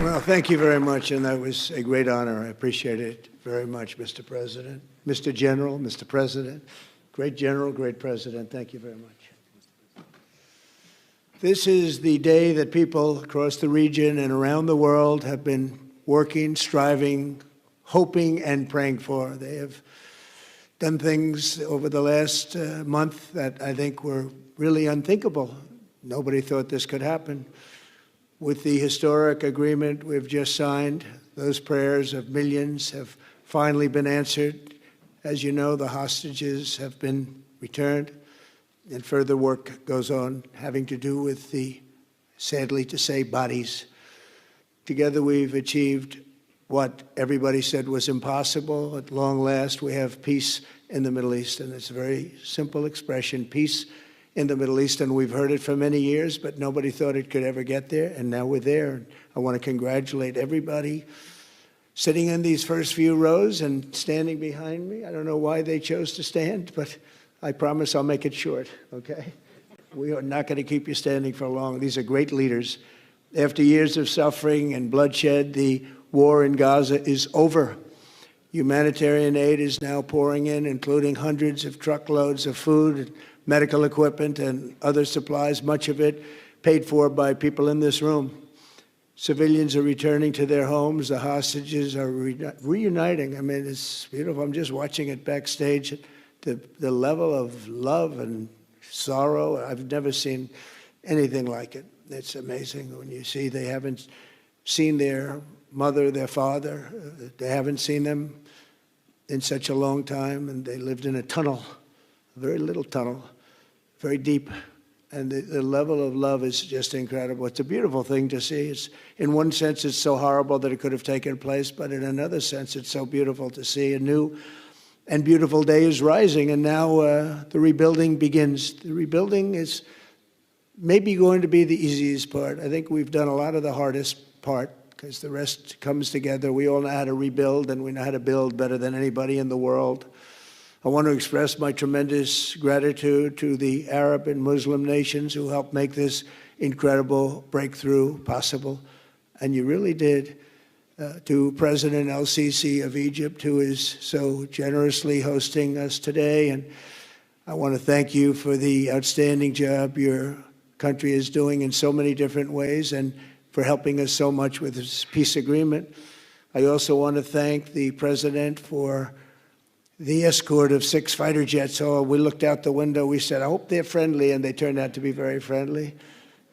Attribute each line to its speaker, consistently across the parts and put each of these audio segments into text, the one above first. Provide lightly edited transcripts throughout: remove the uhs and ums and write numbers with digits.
Speaker 1: Well, thank you very much, and that was a great honor. I appreciate it very much, Mr. President. Mr. General, Mr. President, great General, great President, thank you very much. This is the day that people across the region and around the world have been working, striving, hoping, and praying for. They have done things over the last month that I think were really unthinkable. Nobody thought this could happen. With the historic agreement we've just signed, those prayers of millions have finally been answered. As you know, the hostages have been returned, and further work goes on having to do with the, sadly to say, bodies. Together we've achieved what everybody said was impossible. At long last, we have peace in the Middle East, and it's a very simple expression, peace in the Middle East, and we've heard it for many years, but nobody thought it could ever get there, and now we're there. I want to congratulate everybody sitting in these first few rows and standing behind me. I don't know why they chose to stand, but I promise I'll make it short, okay? We are not going to keep you standing for long. These are great leaders. After years of suffering and bloodshed, the war in Gaza is over. Humanitarian aid is now pouring in, including hundreds of truckloads of food, medical equipment, and other supplies, much of it paid for by people in this room. Civilians are returning to their homes. The hostages are reuniting. I mean, it's beautiful. I'm just watching it backstage. The level of love and sorrow, I've never seen anything like it. It's amazing when you see they haven't seen their mother, their father. They haven't seen them in such a long time, and they lived in a tunnel, a very little tunnel, very deep, and the level of love is just incredible. It's a beautiful thing to see. It's, in one sense, it's so horrible that it could have taken place, but in another sense, it's so beautiful to see. A new and beautiful day is rising, and now the rebuilding begins. The rebuilding is maybe going to be the easiest part. I think we've done a lot of the hardest part, because the rest comes together. We all know how to rebuild, and we know how to build better than anybody in the world. I want to express my tremendous gratitude to the Arab and Muslim nations who helped make this incredible breakthrough possible. And you really did. To President El-Sisi of Egypt, who is so generously hosting us today. And I want to thank you for the outstanding job your country is doing in so many different ways, and for helping us so much with this peace agreement. I also want to thank the President for the escort of 6 fighter jets. Oh, we looked out the window, we said, I hope they're friendly, and they turned out to be very friendly.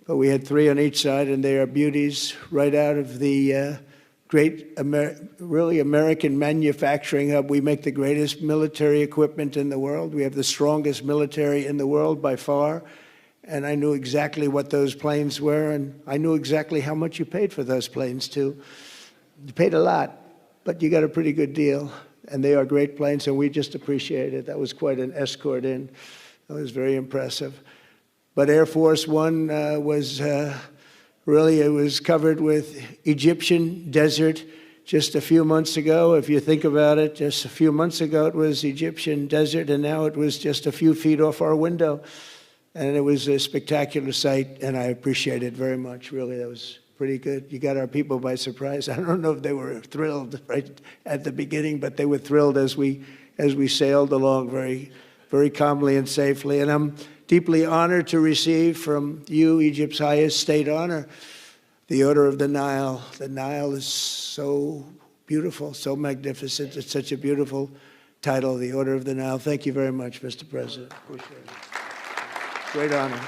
Speaker 1: But we had 3 on each side, and they are beauties right out of the great, really American manufacturing hub. We make the greatest military equipment in the world. We have the strongest military in the world by far. And I knew exactly what those planes were, and I knew exactly how much you paid for those planes, too. You paid a lot, but you got a pretty good deal. And they are great planes, and we just appreciate it. That was quite an escort in. That was very impressive. But Air Force One was really, it was covered with Egyptian desert just a few months ago. If you think about it, just a few months ago it was Egyptian desert, and now it was just a few feet off our window. And it was a spectacular sight, and I appreciate it very much. Really, that was pretty good. You got our people by surprise. I don't know if they were thrilled right at the beginning, but they were thrilled as we sailed along very, very calmly and safely. And I'm deeply honored to receive from you, Egypt's highest state honor, the Order of the Nile. The Nile is so beautiful, so magnificent. It's such a beautiful title, the Order of the Nile. Thank you very much, Mr. President. Appreciate it. Great honor.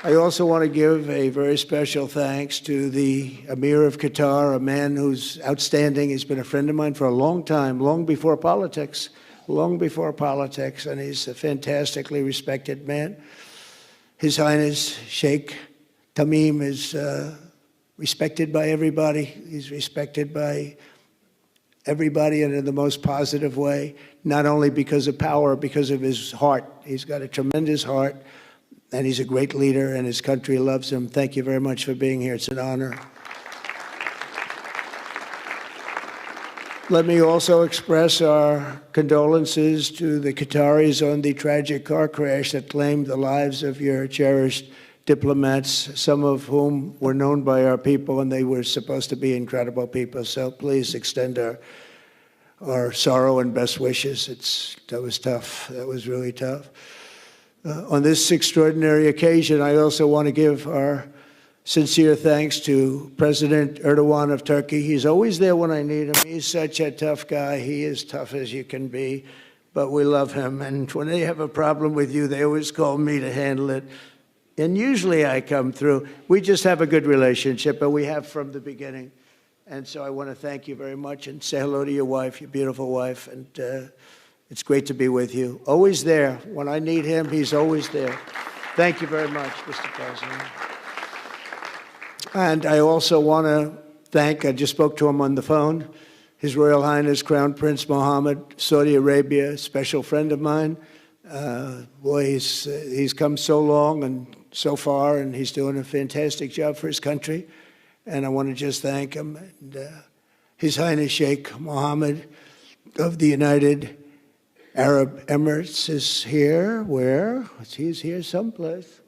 Speaker 1: I also want to give a very special thanks to the Emir of Qatar, a man who's outstanding. He's been a friend of mine for a long time, long before politics, and he's a fantastically respected man. His Highness Sheikh Tamim is respected by everybody. He's respected by everybody, and in the most positive way, not only because of power, because of his heart. He's got a tremendous heart, and he's a great leader, and his country loves him. Thank you very much for being here. It's an honor. Let me also express our condolences to the Qataris on the tragic car crash that claimed the lives of your cherished diplomats, some of whom were known by our people, and they were supposed to be incredible people. So please extend our sorrow and best wishes. That was tough. That was really tough. On this extraordinary occasion, I also want to give our sincere thanks to President Erdogan of Turkey. He's always there when I need him. He's such a tough guy. He is tough as you can be, but we love him. And when they have a problem with you, they always call me to handle it. And usually I come through. We just have a good relationship, and we have from the beginning. And so I want to thank you very much and say hello to your wife, your beautiful wife. And it's great to be with you. Always there. When I need him, he's always there. Thank you very much, Mr. President. And I also want to thank, I just spoke to him on the phone, His Royal Highness Crown Prince Mohammed, Saudi Arabia, a special friend of mine. Boy, he's come so long and so far, and he's doing a fantastic job for his country. And I want to just thank him. And, His Highness Sheikh Mohammed of the United Arab Emirates is here. Where? He's here someplace.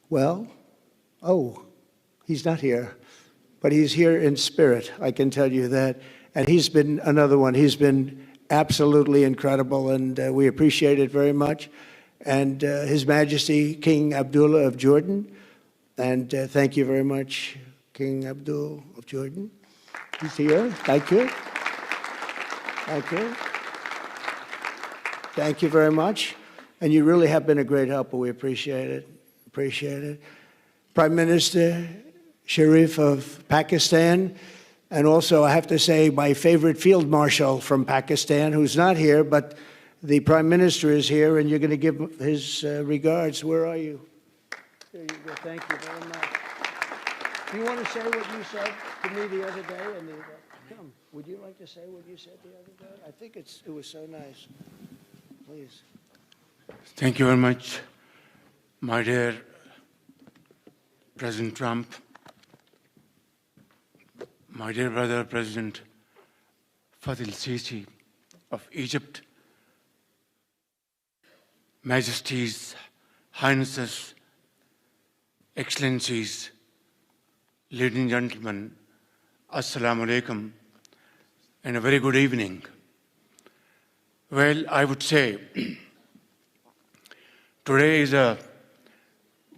Speaker 1: Well, oh, he's not here. But he's here in spirit, I can tell you that. And he's been another one. He's been absolutely incredible, and we appreciate it very much. And His Majesty King Abdullah of Jordan. And thank you very much, King Abdul of Jordan. He's here. Thank you. Thank you. Thank you very much. And you really have been a great helper. We appreciate it. Appreciate it. Prime Minister Sharif of Pakistan. And also, I have to say, my favorite field marshal from Pakistan, who's not here, but the Prime Minister is here, and you're going to give his regards. Where are you? There you go. Thank you very much. Do you want to say what you said to me the other day? Come, would you like to say what you said the other day? I think it was so nice. Please.
Speaker 2: Thank you very much, my dear President Trump, my dear brother, President Fatil Sisi of Egypt, Majesties, Highnesses, Excellencies, ladies and gentlemen, Assalamu alaikum, and a very good evening. Well, I would say today is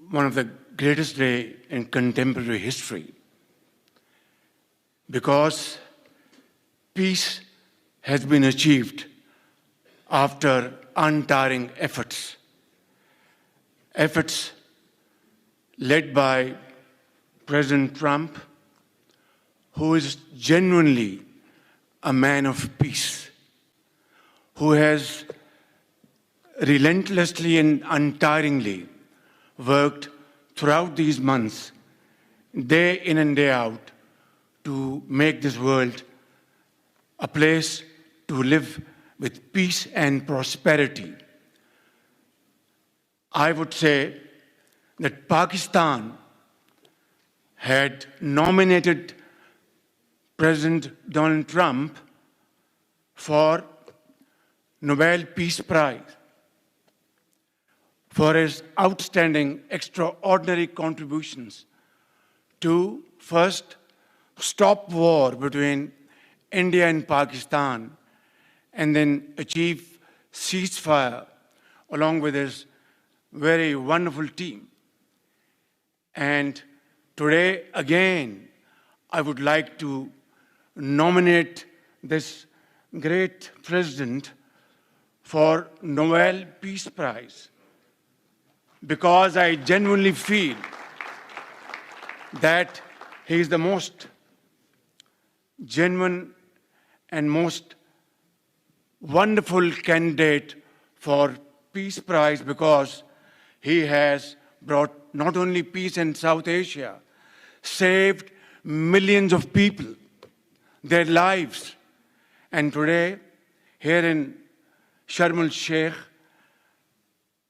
Speaker 2: one of the greatest days in contemporary history, because peace has been achieved after untiring efforts led by President Trump, who is genuinely a man of peace, who has relentlessly and untiringly worked throughout these months, day in and day out, to make this world a place to live with peace and prosperity. I would say that Pakistan had nominated President Donald Trump for Nobel Peace Prize for his outstanding, extraordinary contributions to first stop war between India and Pakistan, and then achieve ceasefire along with his very wonderful team. And today, again, I would like to nominate this great president for Nobel Peace Prize, because I genuinely feel that he is the most genuine and most wonderful candidate for Peace Prize, because he has brought not only peace in South Asia, saved millions of people, their lives. And today, here in Sharm el-Sheikh,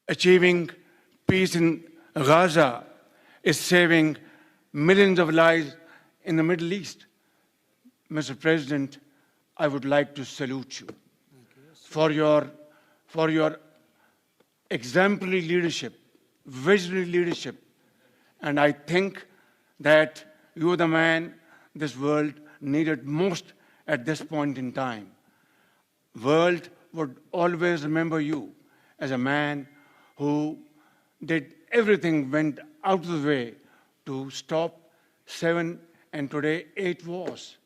Speaker 2: achieving peace in Gaza is saving millions of lives in the Middle East. Mr. President, I would like to salute you for your exemplary leadership visionary leadership. And I think that you're the man this world needed most at this point in time. World would always remember you as a man who did everything, went out of the way to stop 7 and today 8 wars.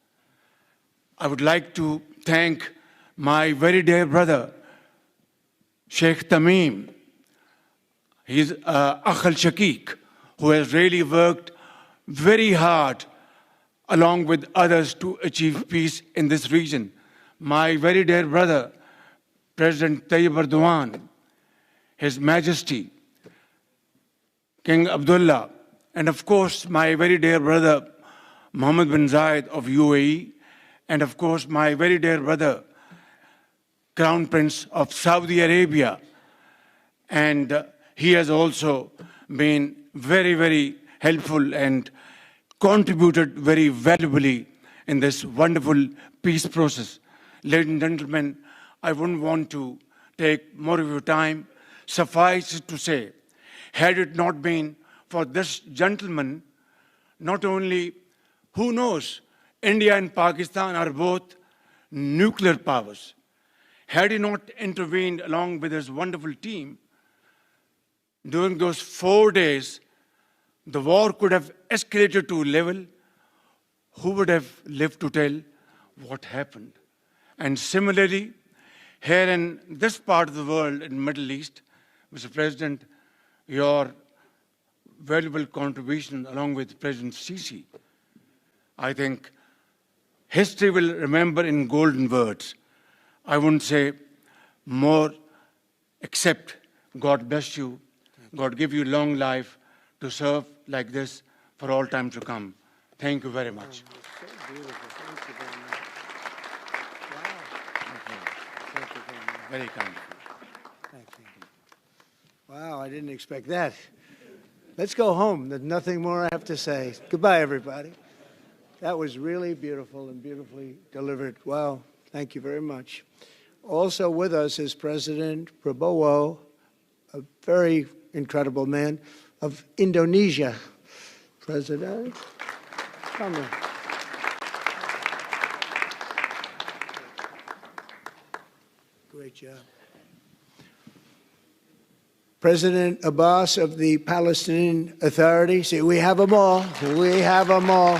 Speaker 2: I would like to thank my very dear brother, Sheikh Tamim. He's Akh al-Shaqiq, who has really worked very hard along with others to achieve peace in this region. My very dear brother, President Tayyip Erdogan, His Majesty, King Abdullah, and of course, my very dear brother, Mohammed bin Zayed of UAE, and of course, my very dear brother, Crown Prince of Saudi Arabia. And he has also been very, very helpful and contributed very valuably in this wonderful peace process. Ladies and gentlemen, I wouldn't want to take more of your time. Suffice it to say, had it not been for this gentleman, not only, who knows, India and Pakistan are both nuclear powers. Had he not intervened along with his wonderful team, during those 4 days, the war could have escalated to a level. Who would have lived to tell what happened? And similarly, here in this part of the world, in the Middle East, Mr. President, your valuable contribution along with President Sisi, I think history will remember in golden words. I wouldn't say more except God bless you, God give you long life to serve like this for all time to come. Thank you very much.
Speaker 1: So beautiful. Thank you very much. Wow. Thank you very much.
Speaker 2: Very kind.
Speaker 1: Thank you. Wow, I didn't expect that. Let's go home. There's nothing more I have to say. Goodbye, everybody. That was really beautiful and beautifully delivered. Wow, thank you very much. Also with us is President Prabowo, a very incredible man, of Indonesia. President, come in. Great job. President Abbas of the Palestinian Authority. See, we have them all. We have them all.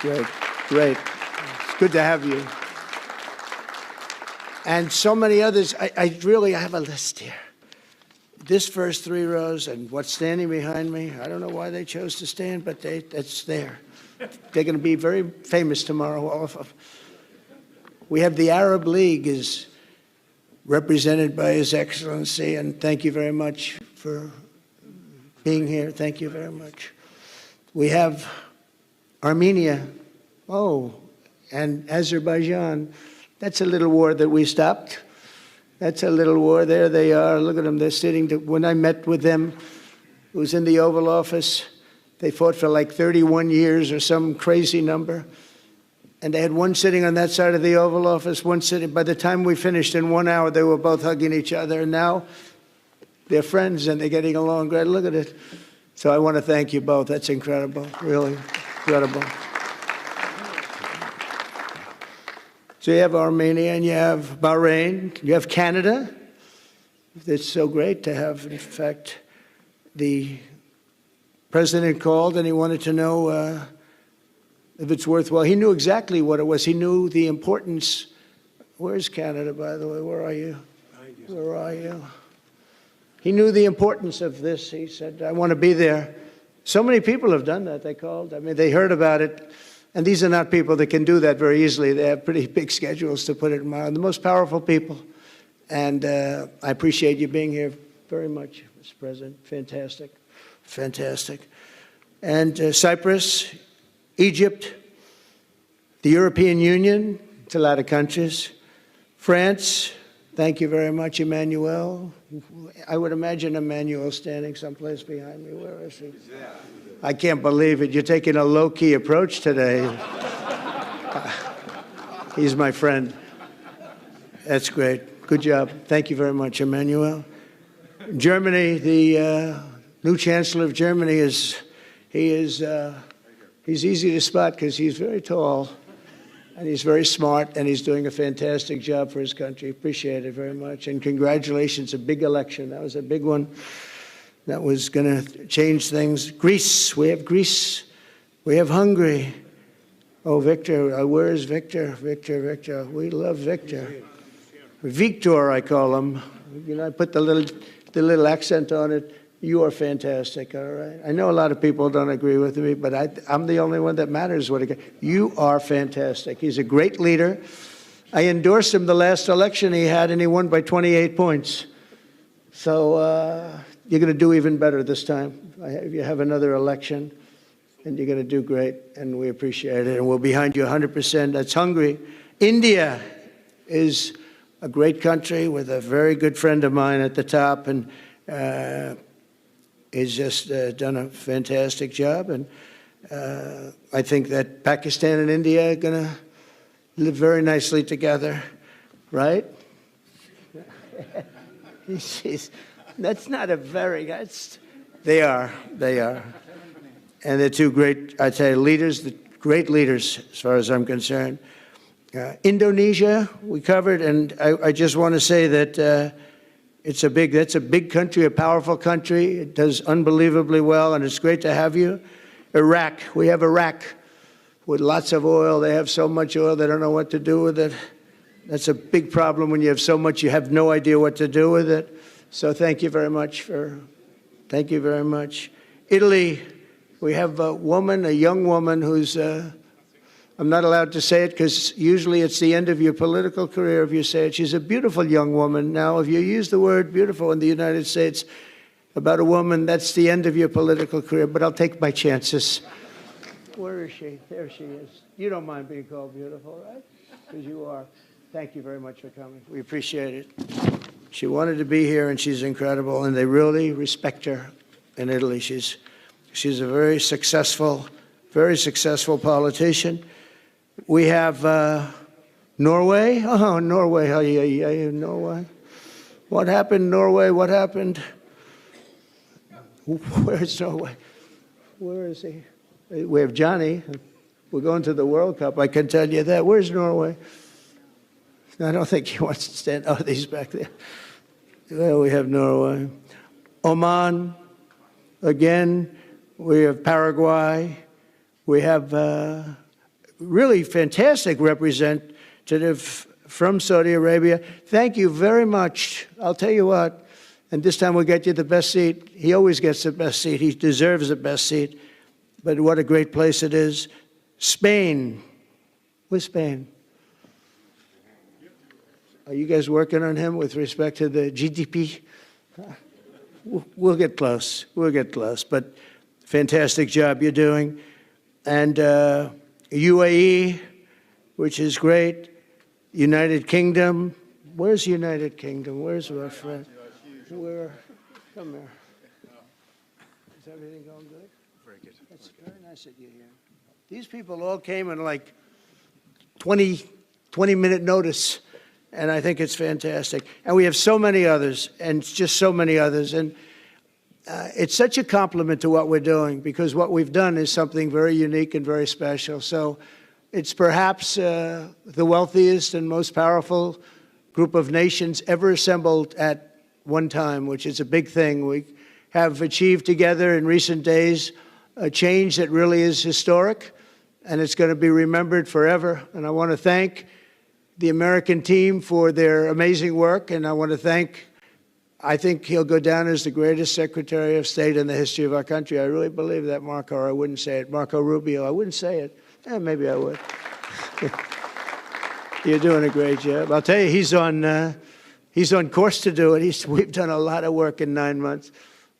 Speaker 1: Great, great. It's good to have you. And so many others. I have a list here. This first 3 rows and what's standing behind me, I don't know why they chose to stand, but it's there. They're going to be very famous tomorrow, all of them. We have the Arab League is represented by His Excellency, and thank you very much for being here. Thank you very much. We have Armenia, and Azerbaijan. That's a little war that we stopped. That's a little war. There they are. Look at them. They're sitting. When I met with them, it was in the Oval Office. They fought for like 31 years or some crazy number. And they had one sitting on that side of the Oval Office, one sitting. By the time we finished in 1 hour, they were both hugging each other. And now they're friends and they're getting along great. Look at it. So I want to thank you both. That's incredible. Really incredible. So you have Armenia and you have Bahrain, you have Canada. It's so great to have, in fact, the president called and he wanted to know if it's worthwhile. He knew exactly what it was. He knew the importance. Where's Canada, by the way? Where are you? Where are you? He knew the importance of this. He said, I want to be there. So many people have done that. They called. I mean, they heard about it. And these are not people that can do that very easily. They have pretty big schedules, to put it mildly. The most powerful people. And I appreciate you being here very much, Mr. President. Fantastic. Fantastic. And Cyprus, Egypt, the European Union, it's a lot of countries. France, thank you very much, Emmanuel. I would imagine Emmanuel standing someplace behind me. Where is he? I can't believe it. You're taking a low-key approach today. He's my friend. That's great. Good job. Thank you very much, Emmanuel. Germany, the new Chancellor of Germany he's easy to spot because he's very tall and he's very smart and he's doing a fantastic job for his country. Appreciate it very much. And congratulations, a big election. That was a big one. That was going to change things. Greece, we have Greece. We have Hungary. Oh, Victor, where is Victor? Victor. We love Victor. Victor, I call him. You know, I put the little accent on it. You are fantastic, all right? I know a lot of people don't agree with me, but I'm the only one that matters. You are fantastic. He's a great leader. I endorsed him the last election he had, and he won by 28 points. So you're going to do even better this time. You have another election, and you're going to do great, and we appreciate it. And we're behind you 100%. That's Hungary. India is a great country with a very good friend of mine at the top, and he's just done a fantastic job. And I think that Pakistan and India are going to live very nicely together, right? That's not a very, they are. And they're two great, I tell you, leaders, great leaders as far as I'm concerned. Indonesia, we covered, and I just want to say that that's a big country, a powerful country. It does unbelievably well, and it's great to have you. Iraq, we have Iraq with lots of oil. They have so much oil, they don't know what to do with it. That's a big problem when you have so much, you have no idea what to do with it. So thank you very much thank you very much. Italy, we have a young woman who's, I'm not allowed to say it because usually it's the end of your political career if you say it. She's a beautiful young woman. Now, if you use the word beautiful in the United States about a woman, that's the end of your political career, but I'll take my chances. Where is she? There she is. You don't mind being called beautiful, right? Because you are. Thank you very much for coming. We appreciate it. She wanted to be here, and she's incredible, and they really respect her in Italy. She's a very successful politician. We have Norway. Oh, Norway. Norway. What happened, Norway? What happened? Where's Norway? Where is he? We have Johnny. We're going to the World Cup. I can tell you that. Where's Norway? I don't think he wants to stand. Oh, he's back there. Well, we have Norway. Oman. Again, we have Paraguay. We have really fantastic representative from Saudi Arabia. Thank you very much. I'll tell you what, and this time we'll get you the best seat. He always gets the best seat. He deserves the best seat. But what a great place it is. Spain. Where's Spain? Are you guys working on him with respect to the GDP? We'll get close. We'll get close. But fantastic job you're doing. And UAE, which is great. United Kingdom. Where's United Kingdom? Where's our friend? Come here. Is everything going good? Very good. That's very nice that you're here. These people all came in like 20-minute notice, and I think it's fantastic. And we have so many others, and just so many others. And it's such a compliment to what we're doing, because what we've done is something very unique and very special. So it's perhaps the wealthiest and most powerful group of nations ever assembled at one time, which is a big thing. We have achieved together in recent days a change that really is historic, and it's going to be remembered forever. And I want to thank the American team for their amazing work, and I want to thank, I think he'll go down as the greatest Secretary of State in the history of our country. I really believe that, Marco, or I wouldn't say it. Marco Rubio, I wouldn't say it. Maybe I would. You're doing a great job. I'll tell you, he's on course to do it. We've done a lot of work in 9 months.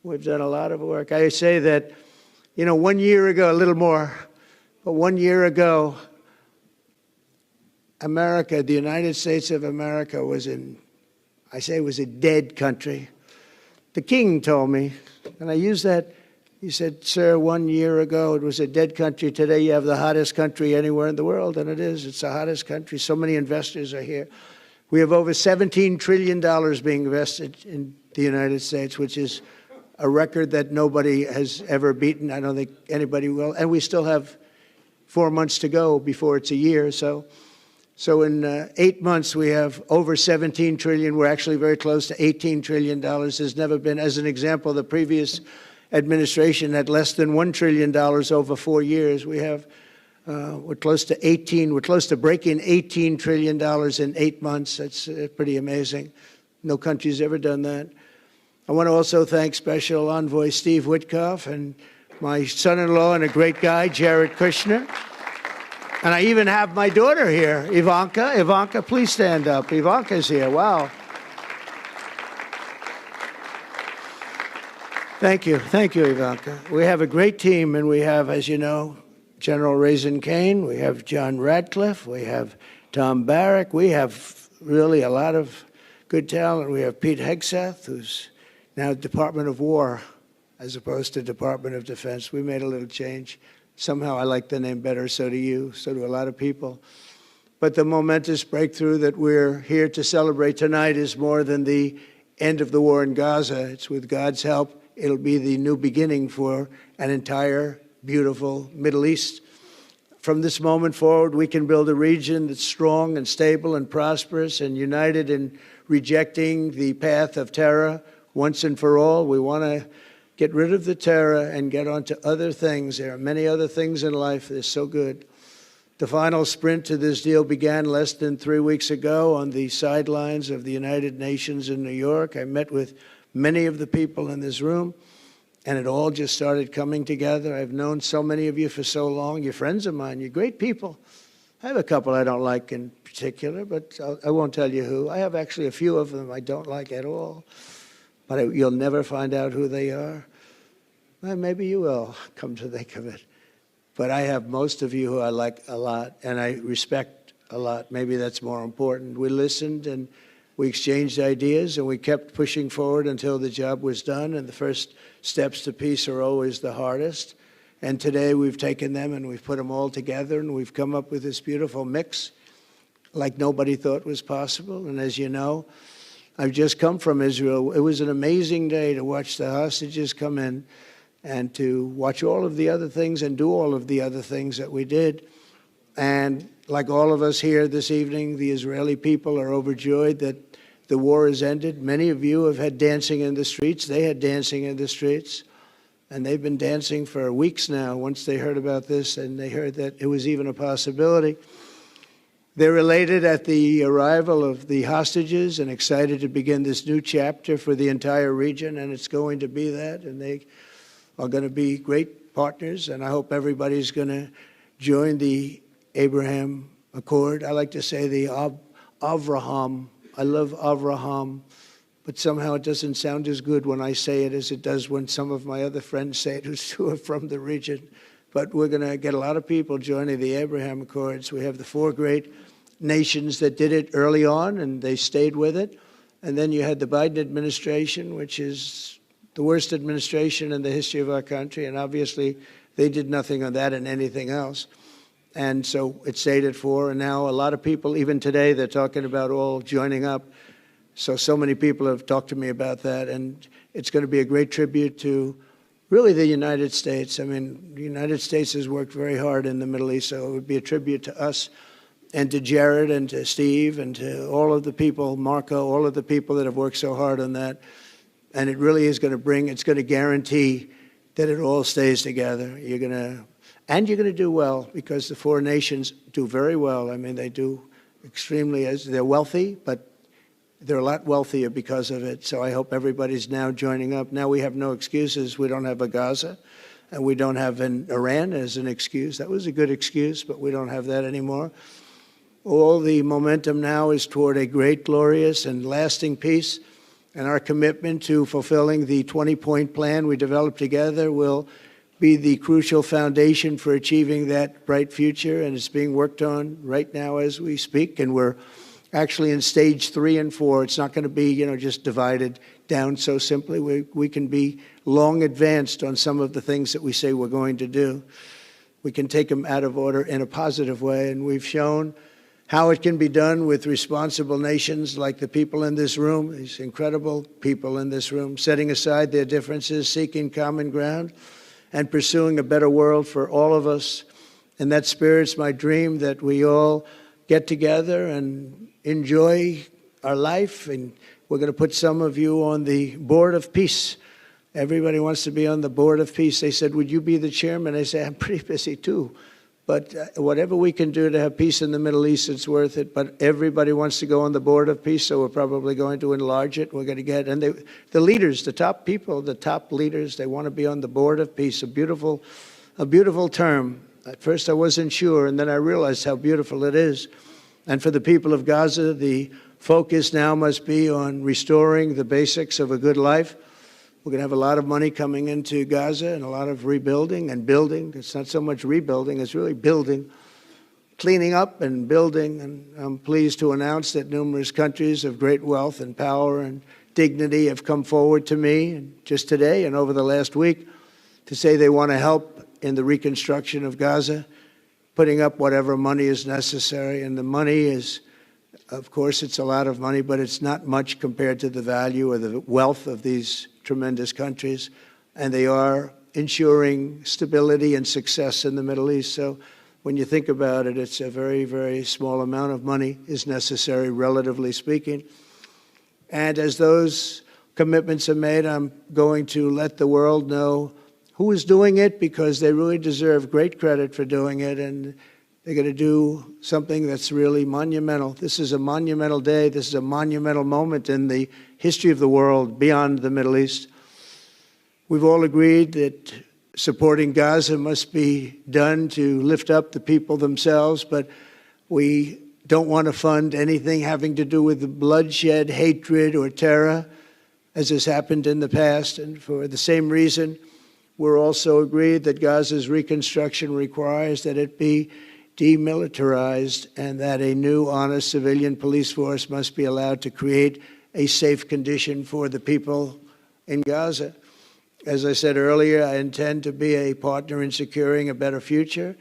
Speaker 1: We've done a lot of work. I say that, 1 year ago, a little more, but 1 year ago, America, the United States of America was was a dead country. The king told me, and I use that, he said, sir, 1 year ago it was a dead country. Today you have the hottest country anywhere in the world, and it is. It's the hottest country. So many investors are here. We have over $17 trillion being invested in the United States, which is a record that nobody has ever beaten. I don't think anybody will. And we still have 4 months to go before it's a year. So in 8 months, we have over 17 trillion. We're actually very close to $18 trillion. There's never been, as an example, the previous administration had less than $1 trillion over 4 years. We have, we're close to breaking $18 trillion in 8 months. That's pretty amazing. No country's ever done that. I want to also thank Special Envoy Steve Witkoff and my son-in-law and a great guy, Jared Kushner. And I even have my daughter here, Ivanka. Ivanka, please stand up. Ivanka's here. Wow. Thank you. Thank you, Ivanka. We have a great team, and we have, as you know, General Raisin Kane. We have John Radcliffe. We have Tom Barrack. We have really a lot of good talent. We have Pete Hegseth, who's now Department of War as opposed to Department of Defense. We made a little change. Somehow I like the name better, so do you, so do a lot of people. But the momentous breakthrough that we're here to celebrate tonight is more than the end of the war in Gaza. It's with God's help, it'll be the new beginning for an entire beautiful Middle East. From this moment forward, we can build a region that's strong and stable and prosperous and united in rejecting the path of terror once and for all. We want to get rid of the terror and get on to other things. There are many other things in life that are so good. The final sprint to this deal began less than 3 weeks ago on the sidelines of the United Nations in New York. I met with many of the people in this room, and it all just started coming together. I've known so many of you for so long. You're friends of mine. You're great people. I have a couple I don't like in particular, but I won't tell you who. I have actually a few of them I don't like at all. But you'll never find out who they are. Well, maybe you will, come to think of it. But I have most of you who I like a lot, and I respect a lot. Maybe that's more important. We listened, and we exchanged ideas, and we kept pushing forward until the job was done, and the first steps to peace are always the hardest. And today we've taken them, and we've put them all together, and we've come up with this beautiful mix like nobody thought was possible. And as you know, I've just come from Israel. It was an amazing day to watch the hostages come in and to watch all of the other things and do all of the other things that we did. And like all of us here this evening, the Israeli people are overjoyed that the war has ended. Many of you have had dancing in the streets. They had dancing in the streets. And they've been dancing for weeks now once they heard about this and they heard that it was even a possibility. They're elated at the arrival of the hostages and excited to begin this new chapter for the entire region, and it's going to be that, and they are going to be great partners, and I hope everybody's going to join the Abraham Accord. I like to say the Avraham. I love Avraham, but somehow it doesn't sound as good when I say it as it does when some of my other friends say it who are from the region. But we're going to get a lot of people joining the Abraham Accords. We have the 4 great nations that did it early on, and they stayed with it. And then you had the Biden administration, which is the worst administration in the history of our country. And obviously, they did nothing on that and anything else. And so it stayed at 4. And now a lot of people, even today, they're talking about all joining up. So many people have talked to me about that. And it's going to be a great tribute to really the United States. I mean, the United States has worked very hard in the Middle East, so it would be a tribute to us and to Jared and to Steve and to all of the people, Marco, all of the people that have worked so hard on that. And it really is going to bring, it's going to guarantee that it all stays together. You're going to do well, because the 4 nations do very well. I mean, they do extremely, they're wealthy, but they're a lot wealthier because of it. So I hope everybody's now joining up. Now we have no excuses. We don't have a Gaza, and we don't have an Iran as an excuse. That was a good excuse, but we don't have that anymore. All the momentum now is toward a great, glorious, and lasting peace. And our commitment to fulfilling the 20-point plan we developed together will be the crucial foundation for achieving that bright future. And it's being worked on right now as we speak. And we're actually in stage 3 and 4. It's not going to be, just divided down so simply. We can be long advanced on some of the things that we say we're going to do. We can take them out of order in a positive way. And we've shown how it can be done with responsible nations like the people in this room, these incredible people in this room, setting aside their differences, seeking common ground, and pursuing a better world for all of us. In that spirit, it's my dream that we all get together and enjoy our life. And we're going to put some of you on the Board of Peace. Everybody wants to be on the Board of Peace. They said, would you be the chairman? I say, I'm pretty busy too. But whatever we can do to have peace in the Middle East, it's worth it. But everybody wants to go on the Board of Peace, so we're probably going to enlarge it. We're going to get, and the leaders, the top people, the top leaders, they want to be on the Board of Peace. A beautiful term. At first I wasn't sure, and then I realized how beautiful it is. And for the people of Gaza, the focus now must be on restoring the basics of a good life. We're going to have a lot of money coming into Gaza and a lot of rebuilding and building. It's not so much rebuilding, it's really building, cleaning up and building. And I'm pleased to announce that numerous countries of great wealth and power and dignity have come forward to me just today and over the last week to say they want to help in the reconstruction of Gaza, putting up whatever money is necessary. And the money is, of course, it's a lot of money, but it's not much compared to the value or the wealth of these tremendous countries, and they are ensuring stability and success in the Middle East. So when you think about it, it's a very, very small amount of money is necessary, relatively speaking. And as those commitments are made, I'm going to let the world know who is doing it, because they really deserve great credit for doing it, and they're going to do something that's really monumental. This is a monumental day. This is a monumental moment in the history of the world beyond the Middle East. We've all agreed that supporting Gaza must be done to lift up the people themselves, but we don't want to fund anything having to do with bloodshed, hatred, or terror, as has happened in the past. And for the same reason, we're also agreed that Gaza's reconstruction requires that it be demilitarized and that a new, honest civilian police force must be allowed to create a safe condition for the people in Gaza. As I said earlier, I intend to be a partner in securing a better future.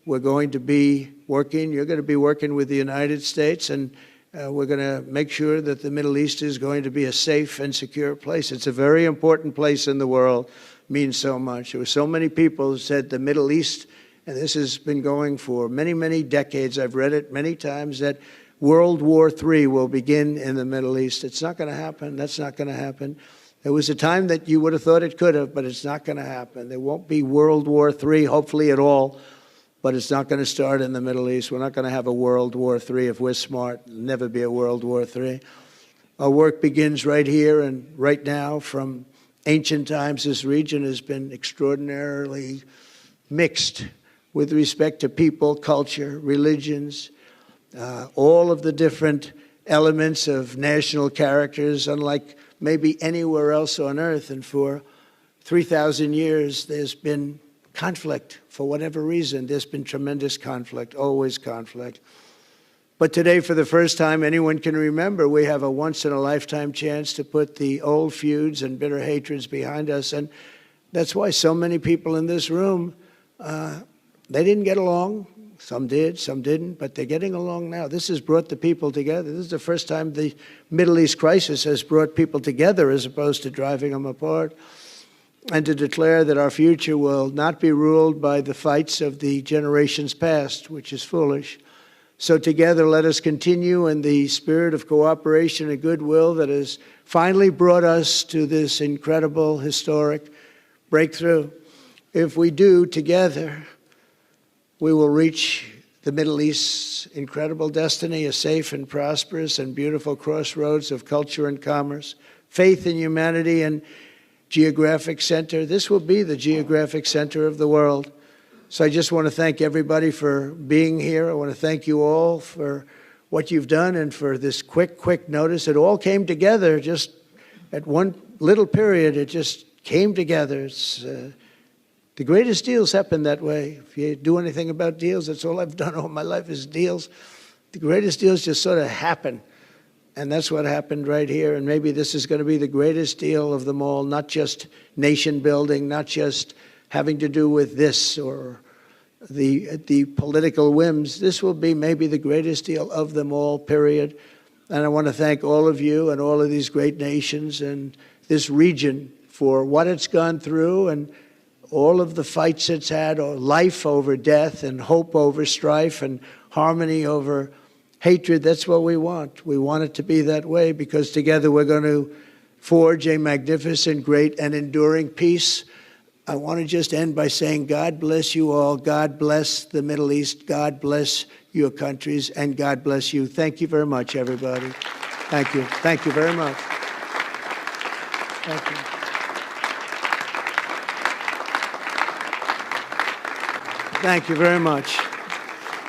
Speaker 1: We're going to be working, you're going to be working with the United States, and we're going to make sure that the Middle East is going to be a safe and secure place. It's a very important place in the world, means so much. There were so many people who said the Middle East, and this has been going for many, many decades. I've read it many times, that World War III will begin in the Middle East. It's not going to happen. That's not going to happen. There was a time that you would have thought it could have, but it's not going to happen. There won't be World War III, hopefully at all, but it's not going to start in the Middle East. We're not going to have a World War III if we're smart. There'll never be a World War III. Our work begins right here and right now. From ancient times, this region has been extraordinarily mixed with respect to people, culture, religions, all of the different elements of national characters, unlike maybe anywhere else on earth. And for 3,000 years, there's been conflict. For whatever reason, there's been tremendous conflict, always conflict. But today, for the first time anyone can remember, we have a once-in-a-lifetime chance to put the old feuds and bitter hatreds behind us. And that's why so many people in this room, they didn't get along. Some did, some didn't, but they're getting along now. This has brought the people together. This is the first time the Middle East crisis has brought people together as opposed to driving them apart. And to declare that our future will not be ruled by the fights of the generations past, which is foolish. So together, let us continue in the spirit of cooperation and goodwill that has finally brought us to this incredible, historic breakthrough. If we do together, we will reach the Middle East's incredible destiny, a safe and prosperous and beautiful crossroads of culture and commerce, faith and humanity and geographic center. This will be the geographic center of the world. So I just want to thank everybody for being here. I want to thank you all for what you've done and for this quick notice. It all came together just at one little period. It just came together. It's the greatest deals happen that way. If you do anything about deals, that's all I've done all my life is deals. The greatest deals just sort of happen. And that's what happened right here. And maybe this is going to be the greatest deal of them all, not just nation building, not just having to do with this or the political whims. This will be maybe the greatest deal of them all, period. And I want to thank all of you and all of these great nations and this region for what it's gone through and all of the fights it's had, or life over death and hope over strife and harmony over hatred. That's what we want. We want it to be that way because together we're going to forge a magnificent, great, and enduring peace. I want to just end by saying God bless you all. God bless the Middle East. God bless your countries, and God bless you. Thank you very much, everybody. Thank you. Thank you very much. Thank you. Thank you very much.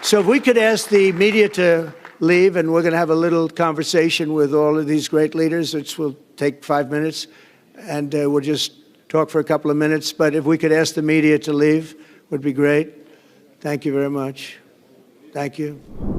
Speaker 1: So if we could ask the media to leave, and we're going to have a little conversation with all of these great leaders, which will take 5 minutes, and we'll just talk for a couple of minutes. But if we could ask the media to leave, would be great. Thank you very much. Thank you.